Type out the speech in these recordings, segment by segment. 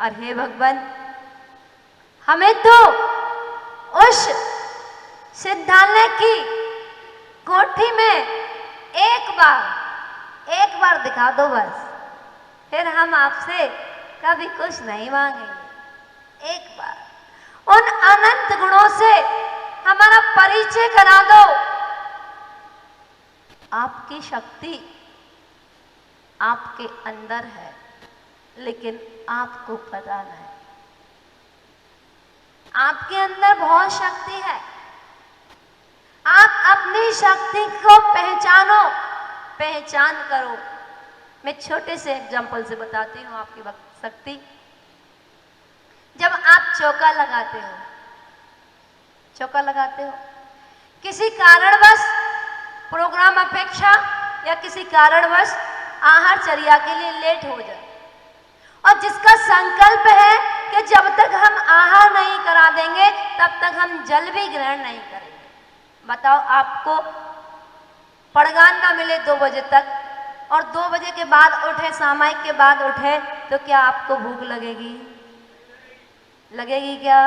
और हे भगवान, हमें तो उस सिद्धालय की कोठी में एक बार दिखा दो बस, फिर हम आपसे कभी कुछ नहीं मांगेंगे। एक बार उन अनंत गुणों से हमारा परिचय करा दो। आपकी शक्ति आपके अंदर है, लेकिन आपको पता नहीं। आपके अंदर बहुत शक्ति है, आप अपनी शक्ति को पहचानो, पहचान करो। मैं छोटे से एग्जाम्पल से बताती हूँ आपकी शक्ति। जब आप चौका लगाते हो, किसी कारणवश प्रोग्राम अपेक्षा या किसी कारणवश आहार चर्या के लिए लेट हो जाए, और जिसका संकल्प है कि जब तक हम आहार नहीं करा देंगे तब तक हम जल भी ग्रहण नहीं करेंगे। बताओ, आपको पड़गान ना मिले 2 बजे तक और 2 बजे के बाद उठे, सामायिक के बाद उठे, तो क्या आपको भूख लगेगी? लगेगी क्या?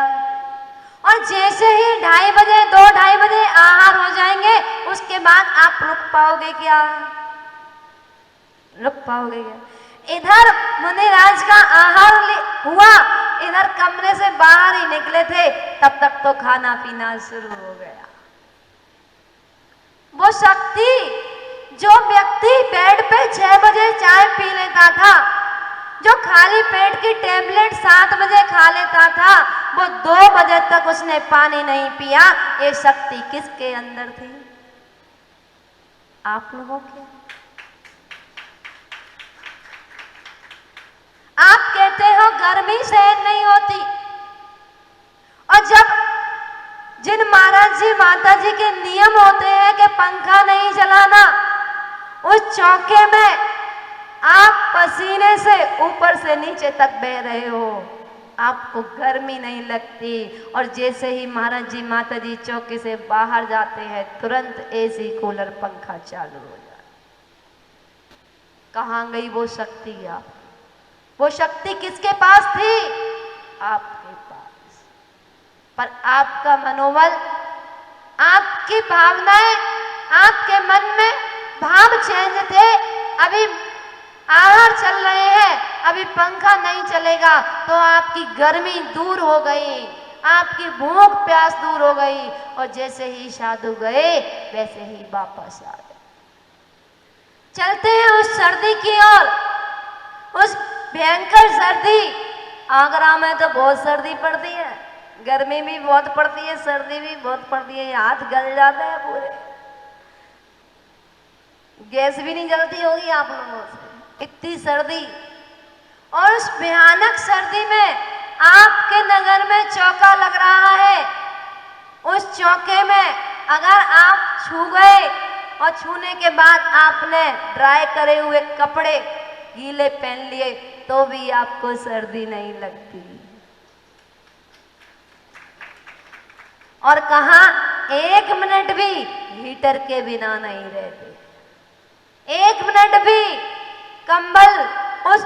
और जैसे ही 2:30 बजे 2-2:30 बजे आहार हो जाएंगे, उसके बाद आप रुक पाओगे क्या? रुक पाओगे क्या? इधर मुनिराज का आहार हुआ, इधर कमरे से बाहर ही निकले थे, तब तक तो खाना पीना शुरू हो गया। वो शक्ति, जो व्यक्ति बेड पे 6 बजे चाय पी लेता था, जो खाली पेट की टेबलेट 7 बजे खा लेता था, वो 2 बजे तक उसने पानी नहीं पिया। ये शक्ति किसके अंदर थी? आप लोगों के। आप कहते हो गर्मी सहन नहीं होती, और जब जिन महाराज जी माता जी के नियम होते हैं कि पंखा नहीं चलाना, उस चौके में आप पसीने से ऊपर से नीचे तक बह रहे हो, आपको गर्मी नहीं लगती। और जैसे ही महाराज जी माता जी चौके से बाहर जाते हैं, तुरंत एसी कूलर पंखा चालू हो जाता। कहाँ गई वो शक्ति? आप, वो शक्ति किसके पास थी? आपके पास। पर आपका मनोबल, आपकी भावनाएं, आपके मन में भाव चेंज थे। अभी आहार चल रहे हैं, अभी पंखा नहीं चलेगा, तो आपकी गर्मी दूर हो गई, आपकी भूख प्यास दूर हो गई, और जैसे ही साधु गए वैसे ही वापस आ गए। चलते हैं उस सर्दी की ओर, उस भयंकर सर्दी। आगरा में तो बहुत सर्दी पड़ती है, गर्मी भी बहुत पड़ती है, सर्दी भी बहुत पड़ती है, हाथ गल जाते हैं पूरे। गैस भी नहीं जलती होगी आप लोगों से, इतनी सर्दी। और उस भयानक सर्दी में आपके नगर में चौका लग रहा है। उस चौके में अगर आप छू गए, और छूने के बाद आपने ड्राई करे हुए कपड़े गीले पहन लिए, तो भी आपको सर्दी नहीं लगती। और कहा 1 मिनट भी हीटर के बिना नहीं रहते, 1 मिनट भी कंबल उस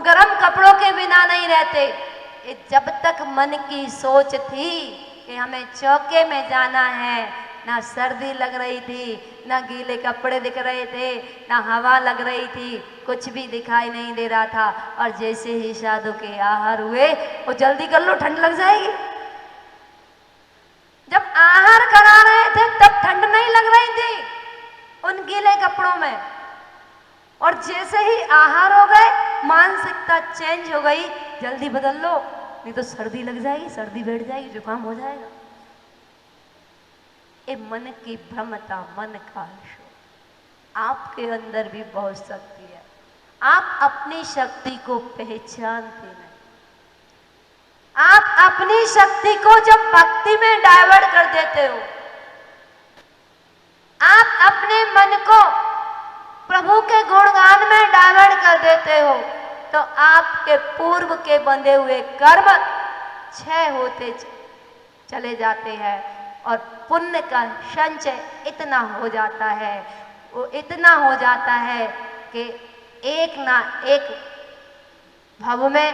गर्म कपड़ों के बिना नहीं रहते। जब तक मन की सोच थी कि हमें चौके में जाना है, ना सर्दी लग रही थी, ना गीले कपड़े दिख रहे थे, ना हवा लग रही थी, कुछ भी दिखाई नहीं दे रहा था। और जैसे ही साधु के आहार हुए, वो जल्दी कर लो ठंड लग जाएगी। जब आहार करा रहे थे तब ठंड नहीं लग रही थी उन गीले कपड़ों में, और जैसे ही आहार हो गए मानसिकता चेंज हो गई, जल्दी बदल लो नहीं तो सर्दी लग जाएगी, सर्दी बैठ जाएगी, जुकाम हो जाएगा। ये मन की भ्रमता, मन का शोर। आपके अंदर भी बहुत शक्ति है, आप अपनी शक्ति को पहचानते नहीं। आप अपनी शक्ति को जब भक्ति में डाइवर्ट कर देते हो, आप अपने मन को प्रभु के गुणगान में डाइवर्ट कर देते हो, तो आपके पूर्व के बंधे हुए कर्म क्षय होते चले जाते हैं, और पुण्य का संचय इतना हो जाता है, वो इतना हो जाता है कि एक ना एक भव में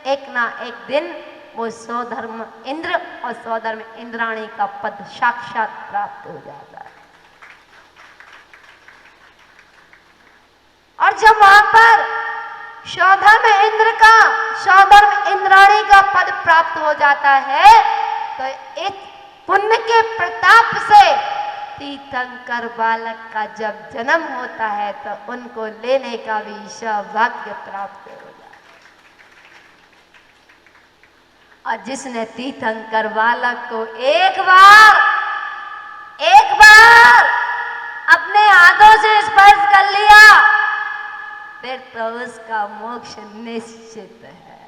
एक ना एक दिन वो स्वधर्म इंद्र और स्वधर्म इंद्राणी का पद साक्षात प्राप्त हो जाता है। और जब वहां पर स्वधर्म इंद्र का स्वधर्म इंद्राणी का पद प्राप्त हो जाता है तो इस पुण्य के प्रताप से तीर्थंकर बालक का जब जन्म होता है तो उनको लेने का भी सौभाग्य प्राप्त हो जाता है। और जिसने तीर्थंकर बालक को एक बार अपने हाथों से स्पर्श कर लिया फिर तो उसका मोक्ष निश्चित है।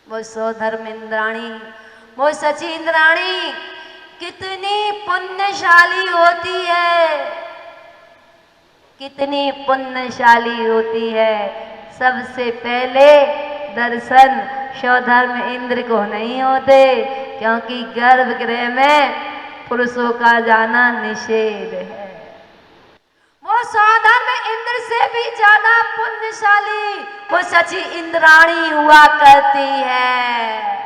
वो स्वधर्म इंद्राणी, वो सची इंद्राणी कितनी पुण्यशाली होती है, कितनी पुण्यशाली होती है। सबसे पहले दर्शन स्वधर्म इंद्र को नहीं होते क्योंकि गर्भगृह में पुरुषों का जाना निषेध है। वो स्वधर्म इंद्र से भी ज्यादा पुण्यशाली वो सची इंद्राणी हुआ करती है।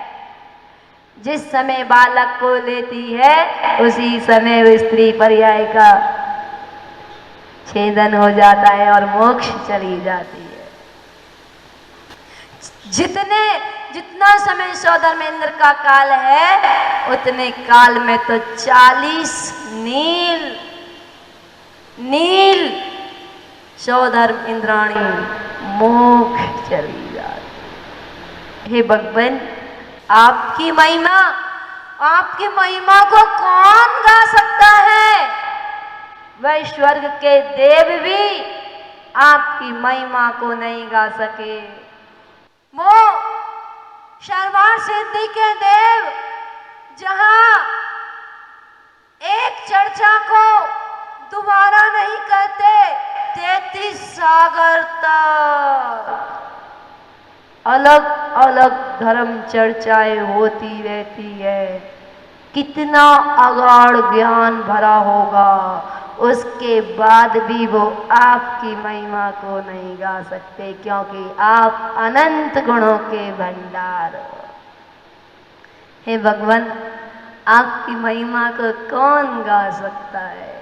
जिस समय बालक को लेती है उसी समय वो स्त्री पर्याय का छेदन हो जाता है और मोक्ष चली जाती है। जितना समय स्वधर्म इंद्र का काल है उतने काल में तो 40 नील स्वधर्म इंद्राणी मोक्ष चली जाती। हे भगवान, आपकी महिमा को कौन गा सकता है? वह स्वर्ग के देव भी आपकी महिमा को नहीं गा सके। वो सर्वार्थ सिद्धि के देव जहां एक चर्चा को दोबारा नहीं करते 33 सागर तक अलग अलग धर्म चर्चाएं होती रहती है। कितना अगाध ज्ञान भरा होगा, उसके बाद भी वो आपकी महिमा को नहीं गा सकते क्योंकि आप अनंत गुणों के भंडार हो। हे भगवान, आपकी महिमा को कौन गा सकता है?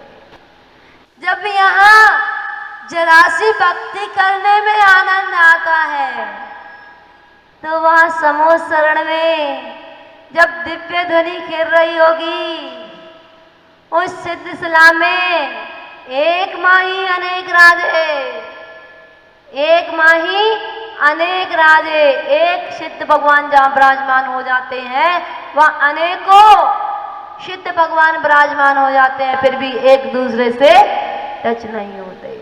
जब यहाँ जरासी भक्ति करने में आनंद आता है तो वह समूह शरण में जब दिव्य ध्वनि खेल रही होगी उस सिद्ध शिला में एक माही अनेक राजे, एक माही अनेक राजे, एक सिद्ध भगवान जहाँ विराजमान हो जाते हैं वह अनेकों सिद्ध भगवान विराजमान हो जाते हैं, फिर भी एक दूसरे से टच नहीं होते।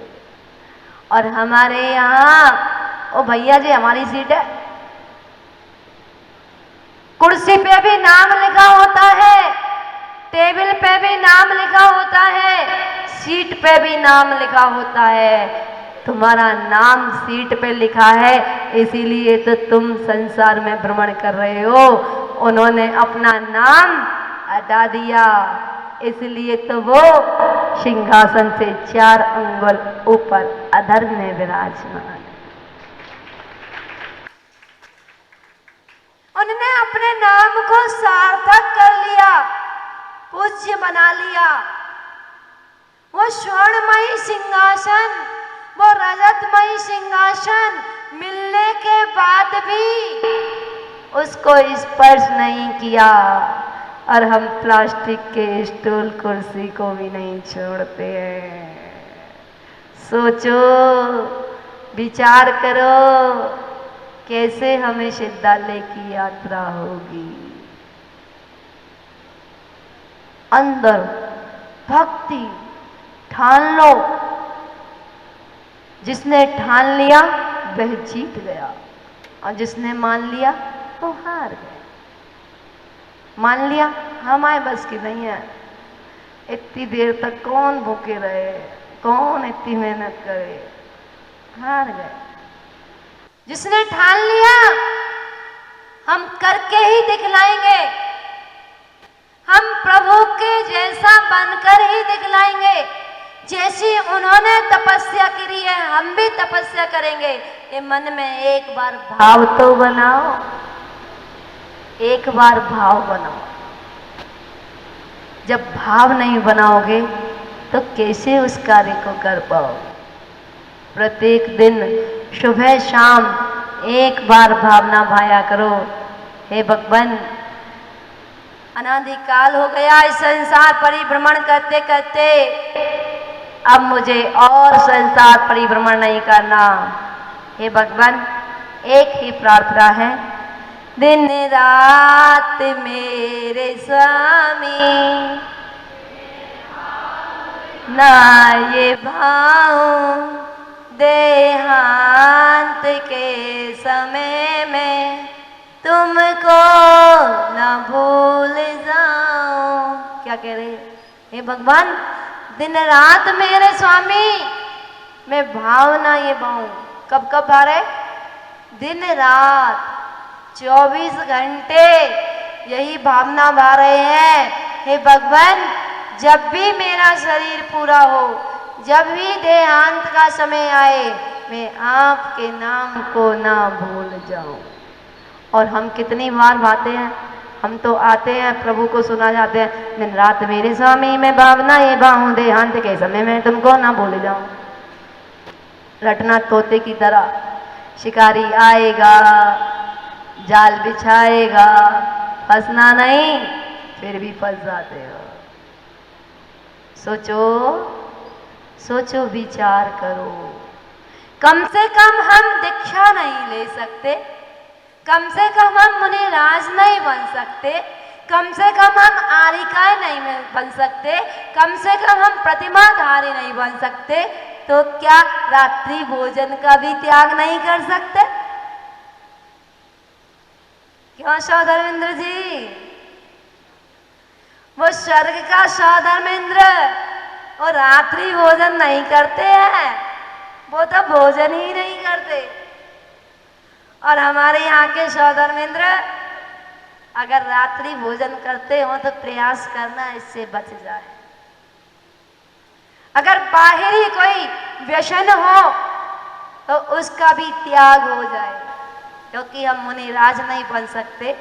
और हमारे यहाँ ओ भैया जी हमारी सीट है, कुर्सी पे भी नाम लिखा होता है, टेबल पे भी नाम लिखा होता है, सीट पे भी नाम लिखा होता है। तुम्हारा नाम सीट पे लिखा है इसीलिए तो तुम संसार में भ्रमण कर रहे हो। उन्होंने अपना नाम हटा दिया इसलिए तो वो सिंहासन से 4 अंगुल ऊपर अधर में विराजमान। उन्होंने अपने नाम को सार्थक कर लिया, पूज्य बना लिया। वो स्वर्णमयी सिंहासन, वो रजतमयी सिंहासन मिलने के बाद भी उसको स्पर्श नहीं किया और हम प्लास्टिक के स्टूल कुर्सी को भी नहीं छोड़ते हैं। सोचो, विचार करो कैसे हमें सिद्धालय की यात्रा होगी। अंदर भक्ति ठान लो, जिसने ठान लिया वह जीत गया और जिसने मान लिया वो हार गया। मान लिया हमारे बस की नहीं है, इतनी देर तक कौन भूखे रहे, कौन इतनी मेहनत करे, हार गए। जिसने ठान लिया हम करके ही दिखलाएंगे, हम प्रभु के जैसा बनकर ही दिखलाएंगे। जैसी उन्होंने तपस्या करी है हम भी तपस्या करेंगे। ये मन में एक बार भाव तो बनाओ, एक बार भाव बनाओ। जब भाव नहीं बनाओगे तो कैसे उस कार्य को कर पाओगे? प्रत्येक दिन सुबह शाम एक बार भावना भाया करो, हे भगवान अनादिकाल हो गया इस संसार परिभ्रमण करते करते, अब मुझे और संसार परिभ्रमण नहीं करना। हे भगवान एक ही प्रार्थना है, दिन रात मेरे स्वामी ना ये भाऊं, देहांत के समय में तुमको न भूल जाऊं। क्या कह रहे? हे भगवान दिन रात मेरे स्वामी मैं भावना ये भाऊं। कब कब भा रहे? दिन रात 24 घंटे यही भावना भा रहे हैं। हे भगवान जब भी मेरा शरीर पूरा हो, जब भी देहांत का समय आए, मैं आपके नाम को ना भूल जाऊं। और हम कितनी बार भाते हैं, हम तो आते हैं प्रभु को सुना जाते हैं, दिन रात मेरे स्वामी मैं भावना ये भाऊं, देहांत के समय में तुमको ना भूल जाऊं। रटना तोते की तरह, शिकारी आएगा जाल बिछाएगा, फंसना नहीं, फिर भी फंस जाते हो। सोचो सोचो विचार करो। कम से कम हम दीक्षा नहीं ले सकते, कम से कम हम मुनि राज नहीं बन सकते, कम से कम हम आरिकाएं नहीं बन सकते, कम से कम हम प्रतिमाधारी नहीं बन सकते, तो क्या रात्रि भोजन का भी त्याग नहीं कर सकते? क्यों सौधर्मेंद्र जी? वो स्वर्ग का सौधर्मेंद्र वो रात्रि भोजन नहीं करते हैं, वो तो भोजन ही नहीं करते। और हमारे यहाँ के सौधर्मेंद्र अगर रात्रि भोजन करते हो तो प्रयास करना इससे बच जाए। अगर बाहरी कोई व्यसन हो तो उसका भी त्याग हो जाए, क्योंकि हम मुनि राज नहीं बन सकते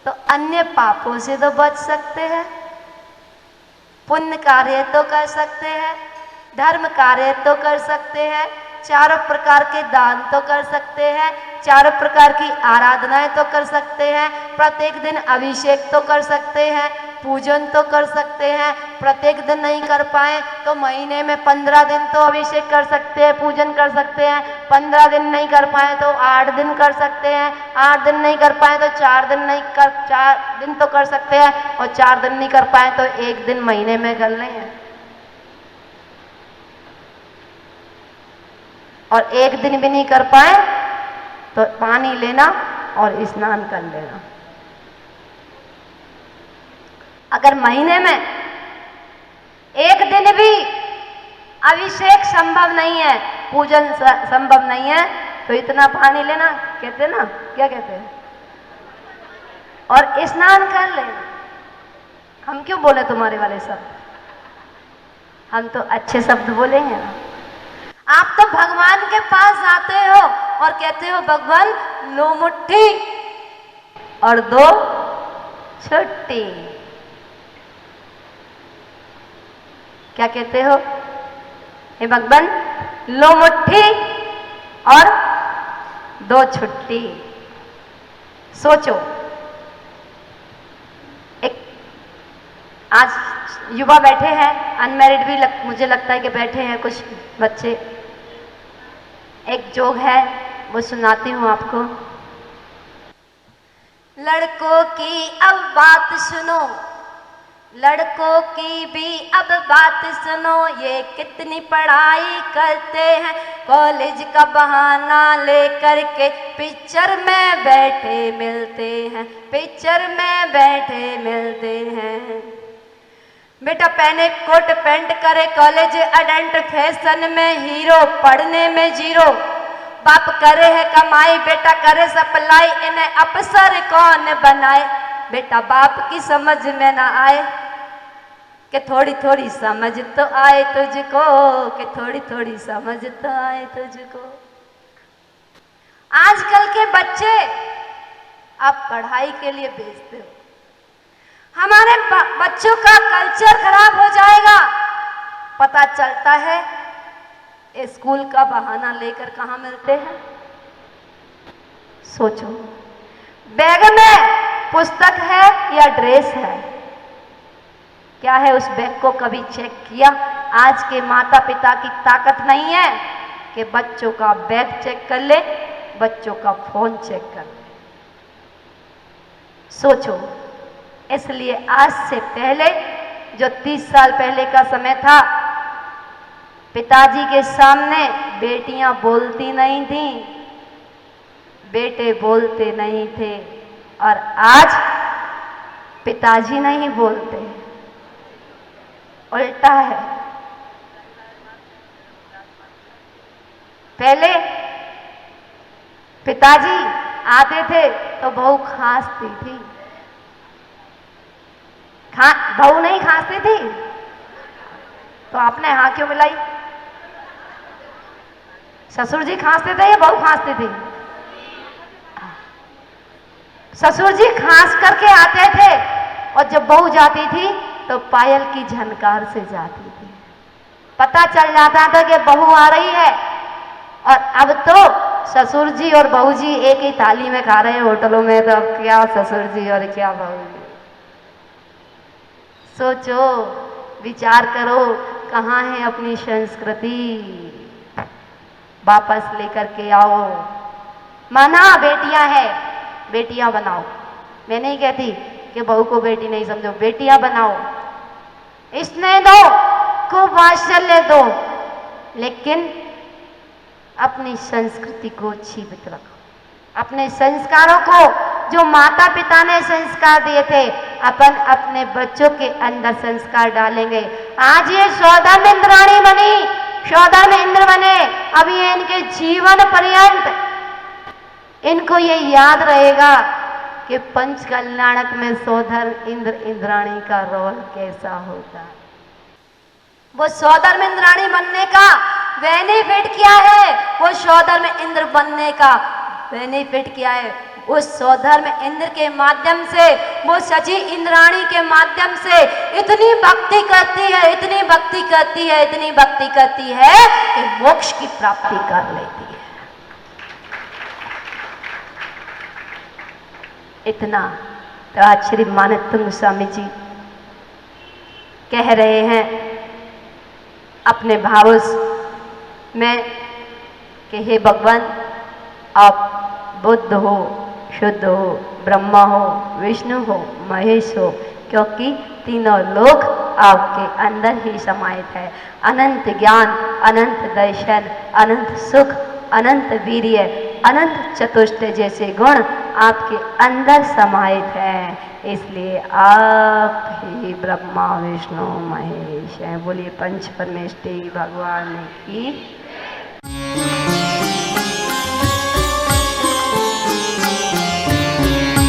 तो अन्य पापों से तो बच सकते हैं, पुण्य कार्य तो कर सकते हैं, धर्म कार्य तो कर सकते हैं, चारों प्रकार के दान तो कर सकते हैं, चारों प्रकार की आराधनाएं तो कर सकते हैं, प्रत्येक दिन अभिषेक तो कर सकते हैं, पूजन तो कर सकते हैं। प्रत्येक दिन नहीं कर पाए तो महीने में 15 दिन तो अभिषेक कर सकते हैं, पूजन कर सकते हैं। 15 दिन नहीं कर पाए तो 8 दिन कर सकते हैं, 8 दिन नहीं कर पाए तो 4 दिन तो कर सकते हैं, और 4 दिन नहीं कर पाए तो 1 दिन महीने में कर लें, और 1 दिन भी नहीं कर पाए तो पानी लेना और स्नान कर लेना। अगर महीने में 1 दिन भी अभिषेक संभव नहीं है, पूजन संभव नहीं है, तो इतना पानी लेना, कहते ना, क्या कहते हैं, और स्नान कर लेना। हम क्यों बोले तुम्हारे वाले शब्द? हम तो अच्छे शब्द बोलेंगे ना। आप तो भगवान के पास जाते हो और कहते हो भगवान लो मुट्ठी और 2 छुट्टी। क्या कहते हो? हे भगवान लो मुट्ठी और 2 छुट्टी। सोचो, एक आज युवा बैठे हैं, अनमैरिड भी मुझे लगता है कि बैठे हैं कुछ बच्चे। एक जोग है वो सुनाती हूँ आपको। लड़कों की अब बात सुनो, लड़कों की भी अब बात सुनो, ये कितनी पढ़ाई करते हैं, कॉलेज का बहाना लेकर के पिक्चर में बैठे मिलते हैं, पिक्चर में बैठे मिलते हैं। बेटा पहने कोट पैंट करे कॉलेज अटेंड, फैशन में हीरो, पढ़ने में जीरो, बाप करे है कमाई, बेटा करे सप्लाई, इन्हें अफसर कौन बनाए। बेटा बाप की समझ में ना आए कि थोड़ी थोड़ी समझ तो आए तुझको, कि थोड़ी थोड़ी समझ तो आए तुझको। आजकल के बच्चे आप पढ़ाई के लिए भेजते हो, हमारे बच्चों का कल्चर खराब हो जाएगा। पता चलता है स्कूल का बहाना लेकर कहां मिलते हैं। सोचो, बैग में पुस्तक है या ड्रेस है? क्या है उस बैग को कभी चेक किया? आज के माता पिता की ताकत नहीं है कि बच्चों का बैग चेक कर ले, बच्चों का फोन चेक कर ले। सोचो, इसलिए आज से पहले जो 30 साल पहले का समय था, पिताजी के सामने बेटियां बोलती नहीं थी, बेटे बोलते नहीं थे, और आज पिताजी नहीं बोलते, उल्टा है। पहले पिताजी आते थे तो बहू खांसती थी, बहू नहीं खांसती थी तो आपने हाँ क्यों मिलाई? ससुर जी खांसते थे या बहू खांसती थी? ससुर जी खांस करके आते थे और जब बहू जाती थी तो पायल की झनकार से जाती थी, पता चल जाता था कि बहू आ रही है। और अब तो ससुर जी और बहू जी एक ही थाली में खा रहे हैं होटलों में, तो अब क्या ससुर जी और क्या बहू जी। सोचो, विचार करो, कहाँ है अपनी संस्कृति? वापस लेकर के आओ। माना बेटियां हैं, बेटियां बनाओ। मैं नहीं कहती कि बहू को बेटी नहीं समझो, बेटियां बनाओ, स्नेह दो, खूब वात्सल्य दो, लेकिन अपनी संस्कृति को जीवित रखो। अपने संस्कारों को, जो माता पिता ने संस्कार दिए थे, अपन अपने बच्चों के अंदर संस्कार डालेंगे। आज ये सौदाम इंद्राणी बनी, सौदाम इंद्र बने, अब ये इनके जीवन पर्यंत इनको ये याद रहेगा कि पंच कल्याणक में सौधर इंद्र इंद्राणी का रोल कैसा होता है। वो सौधर्म इंद्राणी बनने का बेनिफिट क्या है? वो सौधर्म इंद्र बनने का बेनिफिट क्या है? उस सौधर्म इंद्र के माध्यम से, वो सची इंद्राणी के माध्यम से इतनी भक्ति करती है, इतनी भक्ति करती है, इतनी भक्ति करती है कि मोक्ष की प्राप्ति कर लेती है। इतना तो आज श्री मानितुंग स्वामी जी कह रहे हैं अपने भावों में कि हे भगवान, आप बुद्ध हो, शुद्ध हो, ब्रह्मा हो, विष्णु हो, महेश हो, क्योंकि तीनों लोक आपके अंदर ही समाहित है। अनंत ज्ञान, अनंत दर्शन, अनंत सुख, अनंत वीर्य, अनंत चतुष्ट जैसे गुण आपके अंदर समाहित है। इसलिए आप ही ब्रह्मा विष्णु महेश हैं। बोलिए पंच परमेष्टि भगवान की